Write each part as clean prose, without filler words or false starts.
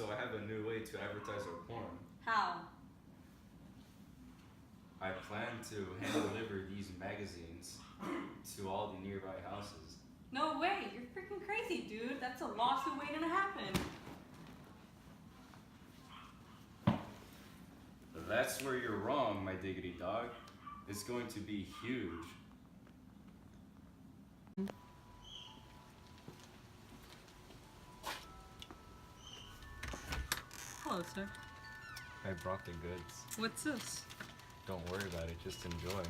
So I have a new way to advertise our porn. How? I plan to hand deliver these magazines to all the nearby houses. No way, you're freaking crazy, dude. That's a lawsuit waiting to happen. That's where you're wrong, my diggity dog. It's going to be huge. Hello, sir. I brought the goods. What's this? Don't worry about it, just enjoy.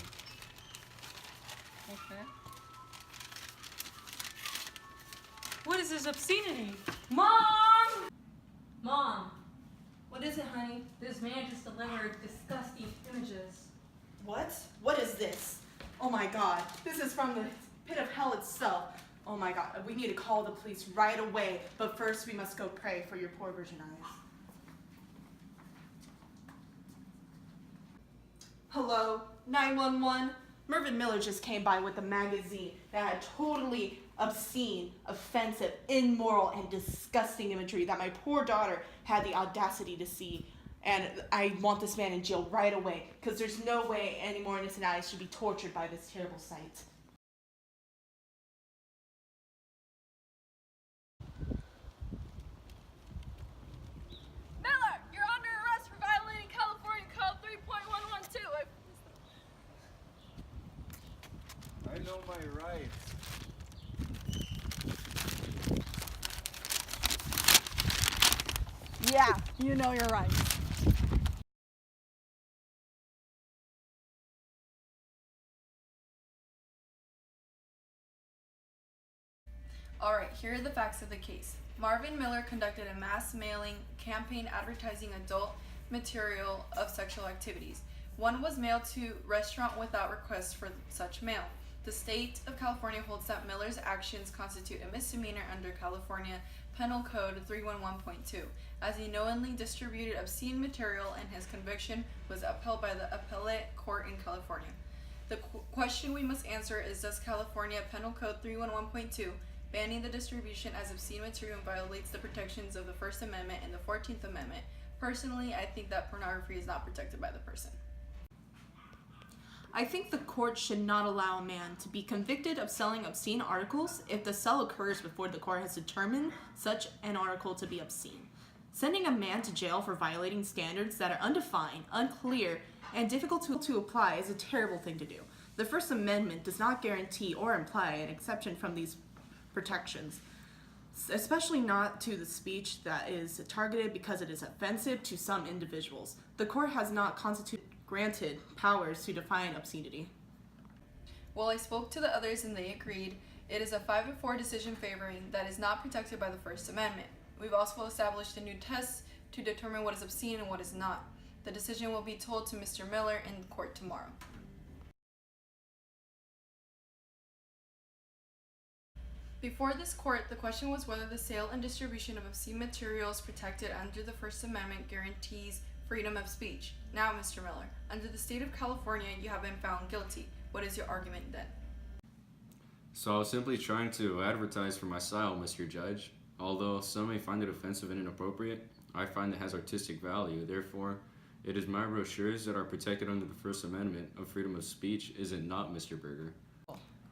Okay. What is this obscenity? Mom! Mom! What is it, honey? This man just delivered disgusting images. What? What is this? Oh my god, this is from the pit of hell itself. Oh my god, we need to call the police right away, but first we must go pray for your poor virgin eyes. Hello, 911? Mervyn Miller just came by with a magazine that had totally obscene, offensive, immoral, and disgusting imagery that my poor daughter had the audacity to see. And I want this man in jail right away, because there's no way any more innocent eyes should be tortured by this terrible sight. Miller, you're under arrest for violating California Code 3.112. I know my rights. Yeah, you know you're right. Alright, here are the facts of the case. Marvin Miller conducted a mass mailing campaign advertising adult material of sexual activities. One was mailed to restaurant without request for such mail. The state of California holds that Miller's actions constitute a misdemeanor under California Penal Code 311.2, as he knowingly distributed obscene material, and his conviction was upheld by the appellate court in California. The question we must answer is, does California Penal Code 311.2 banning the distribution as obscene material violates the protections of the First Amendment and the 14th Amendment? Personally, I think that pornography is not protected by the person. I think the court should not allow a man to be convicted of selling obscene articles if the sale occurs before the court has determined such an article to be obscene. Sending a man to jail for violating standards that are undefined, unclear, and difficult to apply is a terrible thing to do. The First Amendment does not guarantee or imply an exception from these protections, especially not to the speech that is targeted because it is offensive to some individuals. The court has not granted powers to define obscenity. Well, I spoke to the others and they agreed. It is a 5-4 decision favoring that is not protected by the First Amendment. We've also established a new test to determine what is obscene and what is not. The decision will be told to Mr. Miller in court tomorrow. Before this court, the question was whether the sale and distribution of obscene materials protected under the First Amendment guarantees freedom of speech. Now, Mr. Miller, under the state of California, you have been found guilty. What is your argument then? So I was simply trying to advertise for my style, Mr. Judge. Although some may find it offensive and inappropriate, I find it has artistic value. Therefore, it is my brochures that are protected under the First Amendment of freedom of speech, is it not, Mr. Berger?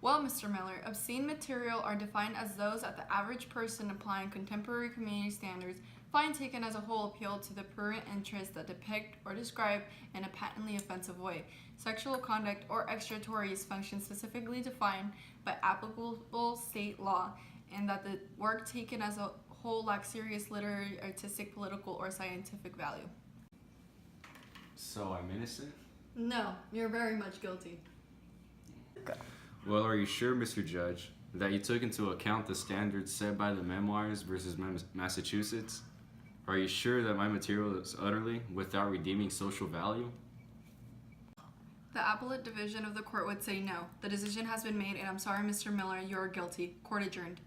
Well, Mr. Miller, obscene material are defined as those that the average person applying contemporary community standards find taken as a whole appeal to the prurient interests that depict or describe in a patently offensive way sexual conduct or extraterritorial function specifically defined by applicable state law, and that the work taken as a whole lacks serious literary, artistic, political, or scientific value. So I'm innocent? No, you're very much guilty. Well, are you sure, Mr. Judge, that you took into account the standards set by the Memoirs versus Massachusetts? Are you sure that my material is utterly without redeeming social value? The appellate division of the court would say no. The decision has been made, and I'm sorry, Mr. Miller, you are guilty. Court adjourned.